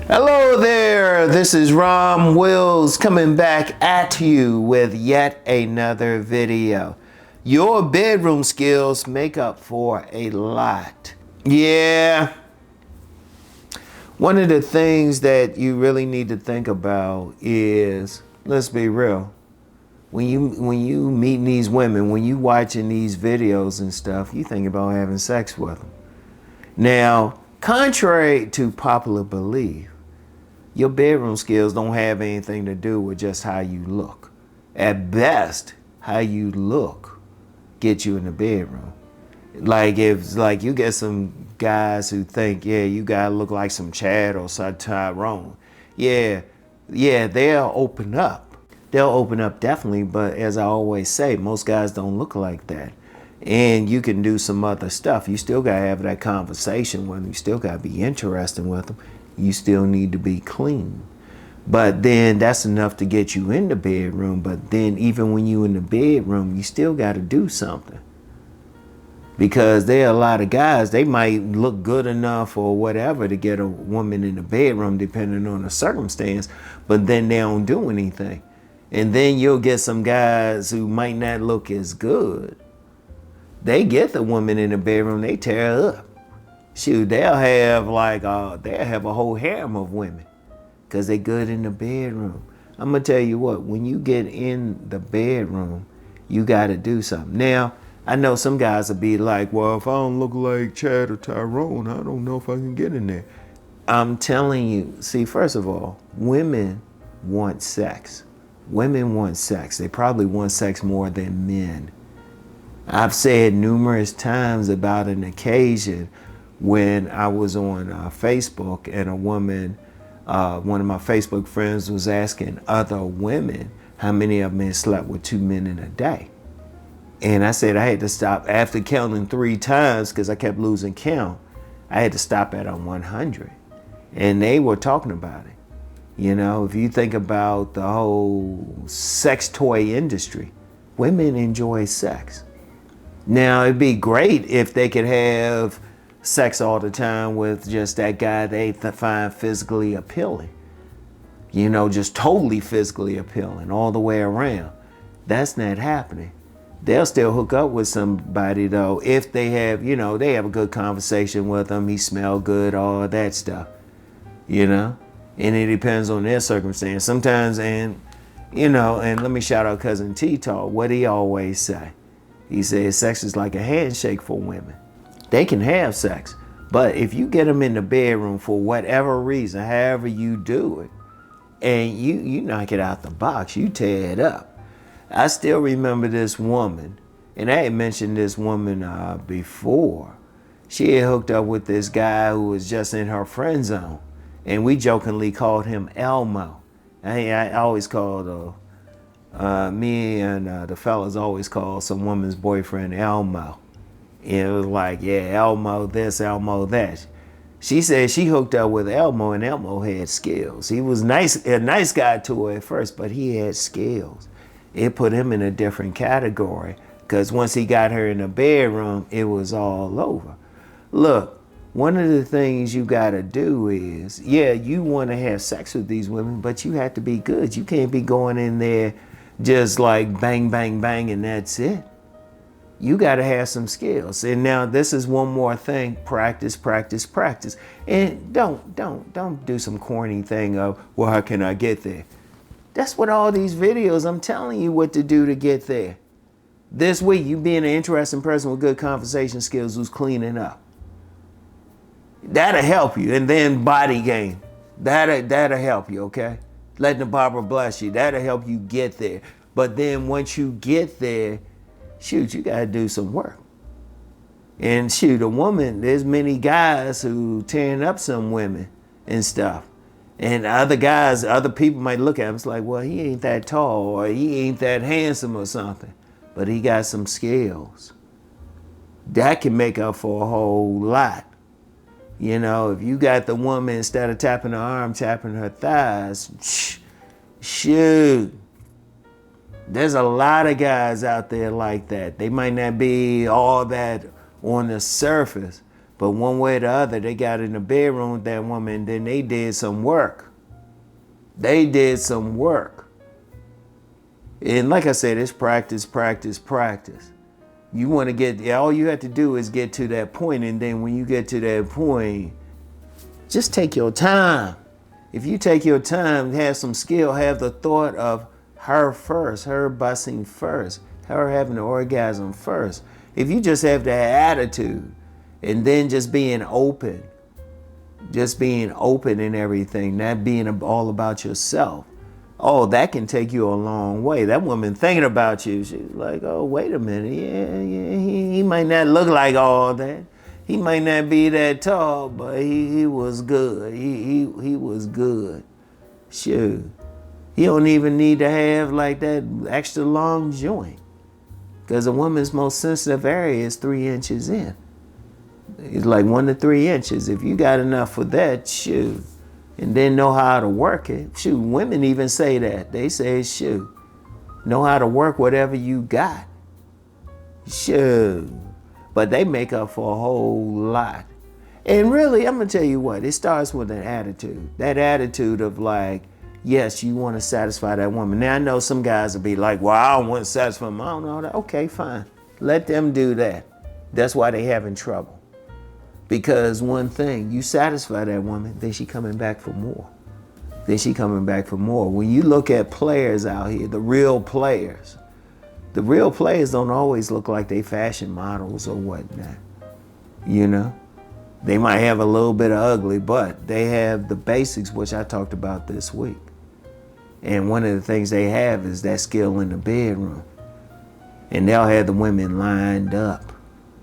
Hello there, this is Rom Wills coming back at you with yet another video. Your bedroom skills make up for a lot. Yeah, one of the things that you really need to think about is, let's be real, when you meet these women, when you watching these videos and stuff, you think about having sex with them. Now, contrary to popular belief, your bedroom skills don't have anything to do with just how you look. At best, how you look gets you in the bedroom. Like if you get some guys who think, yeah, you gotta look like some Chad or some Tyrone. Yeah, they'll open up. They'll open up definitely, but as I always say, most guys don't look like that. And you can do some other stuff. You still gotta have that conversation with them. You still gotta be interesting with them. You still need to be clean. But then that's enough to get you in the bedroom. But then even when you in the bedroom, you still got to do something. Because there are a lot of guys, they might look good enough or whatever to get a woman in the bedroom depending on the circumstance, but then they don't do anything. And then you'll get some guys who might not look as good. They get the woman in the bedroom, they tear her up. Shoot, they'll have a whole harem of women because they good in the bedroom. I'm gonna tell you what, when you get in the bedroom, you gotta do something. Now, I know some guys will be like, well, if I don't look like Chad or Tyrone, I don't know if I can get in there. I'm telling you, see, first of all, women want sex. Women want sex. They probably want sex more than men. I've said numerous times about an occasion when I was on Facebook and a woman, one of my Facebook friends was asking other women how many of them had slept with 2 men in a day. And I said I had to stop after counting 3 times because I kept losing count. I had to stop at 100. And they were talking about it. You know, if you think about the whole sex toy industry, women enjoy sex. Now, it'd be great if they could have sex all the time with just that guy they find physically appealing. You know, just totally physically appealing all the way around. That's not happening. They'll still hook up with somebody though if they have, you know, they have a good conversation with them, he smell good, all that stuff, you know? And it depends on their circumstance. Sometimes, and you know, and let me shout out Cousin T-Talk, what he always say. He says sex is like a handshake for women. They can have sex, but if you get them in the bedroom for whatever reason, however you do it, and you knock it out the box, you tear it up. I still remember this woman, and I had mentioned this woman before. She had hooked up with this guy who was just in her friend zone, and we jokingly called him Elmo. I always called me and the fellas always called some woman's boyfriend Elmo. It was like, yeah, Elmo this, Elmo that. She said she hooked up with Elmo and Elmo had skills. He was a nice guy to her at first, but he had skills. It put him in a different category because once he got her in the bedroom, it was all over. Look, one of the things you gotta do is, yeah, you wanna have sex with these women, but you have to be good. You can't be going in there just like bang, bang, bang, and that's it. You got to have some skills. And now this is one more thing, practice, practice, practice. And don't do some corny thing of, well, how can I get there? That's what all these videos, I'm telling you what to do to get there. This week, you being an interesting person with good conversation skills who's cleaning up. That'll help you. And then body game. That'll help you, okay? Letting the barber bless you. That'll help you get there. But then once you get there, shoot, you gotta do some work. And shoot, a woman, there's many guys who tearing up some women and stuff. And other guys, other people might look at him, it's like, well, he ain't that tall or he ain't that handsome or something. But he got some skills. That can make up for a whole lot. You know, if you got the woman, instead of tapping her arm, tapping her thighs, shoot. There's a lot of guys out there like that. They might not be all that on the surface, But one way or the other, they got in the bedroom with that woman, and then they did some work. They did some work. And like I said, it's practice, practice, practice. You want to get, all you have to do is get to that point, and then when you get to that point, just take your time. If you take your time, have some skill, have the thought of her first, her busting first, her having the orgasm first. If you just have that attitude, and then just being open and everything, not being all about yourself, oh, that can take you a long way. That woman thinking about you, she's like, oh, wait a minute, yeah, he might not look like all that. He might not be that tall, but he was good. He was good. Shoot. He don't even need to have like that extra long joint. Because a woman's most sensitive area is 3 inches in. It's like 1 to 3 inches. If you got enough for that, shoot. And then know how to work it. Shoot, women even say that. They say, shoot, know how to work whatever you got. Shoot. But they make up for a whole lot. And really, I'm going to tell you what, it starts with an attitude. That attitude of like, yes, you want to satisfy that woman. Now, I know some guys will be like, well, I don't want to satisfy them. I don't know that. Okay, fine. Let them do that. That's why they having trouble. Because one thing, you satisfy that woman, then she coming back for more. Then she coming back for more. When you look at players out here, the real players don't always look like they fashion models or whatnot. You know? They might have a little bit of ugly, but they have the basics, which I talked about this week. And one of the things they have is that skill in the bedroom. And they'll have the women lined up.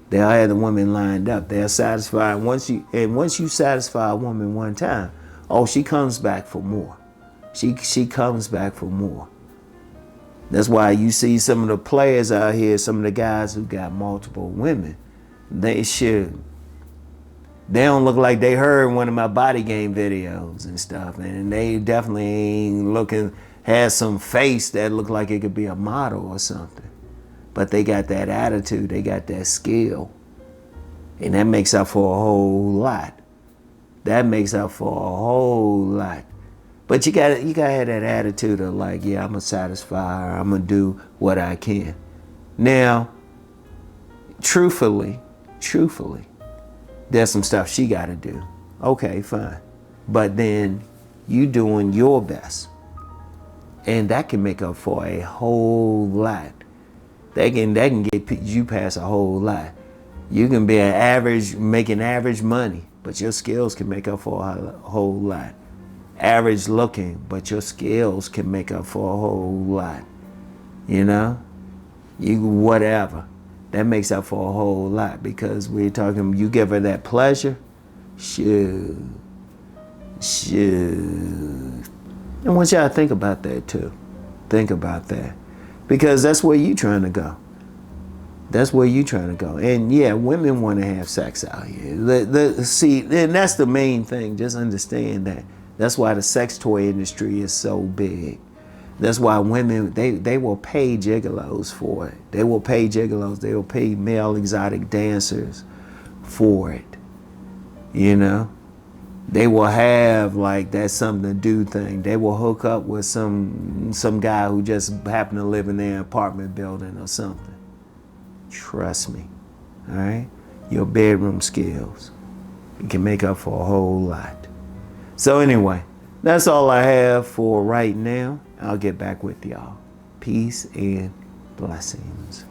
They'll have the women lined up. They'll satisfy. Once you satisfy a woman one time, oh, she comes back for more. She comes back for more. That's why you see some of the players out here, some of the guys who got multiple women, they don't look like they heard one of my body game videos and stuff. And they definitely ain't has some face that look like it could be a model or something. But they got that attitude, they got that skill. And that makes up for a whole lot. That makes up for a whole lot. But you gotta have that attitude of like, yeah, I'm gonna satisfy her, I'm gonna do what I can. Now, truthfully, there's some stuff she gotta do. Okay, fine. But then you doing your best. And that can make up for a whole lot. That can get you past a whole lot. You can be making average money, but your skills can make up for a whole lot. Average looking, but your skills can make up for a whole lot. You know? Whatever. That makes up for a whole lot because we're talking, you give her that pleasure, shoot. I want y'all to think about that too. Think about that. Because that's where you trying to go. That's where you trying to go. And yeah, women want to have sex out here. See, and that's the main thing. Just understand that. That's why the sex toy industry is so big. That's why women, they will pay gigolos for it. They will pay gigolos. They will pay male exotic dancers for it. You know? They will have like that something to do thing. They will hook up with some guy who just happened to live in their apartment building or something. Trust me, all right? Your bedroom skills, you can make up for a whole lot. So anyway, that's all I have for right now. I'll get back with y'all. Peace and blessings.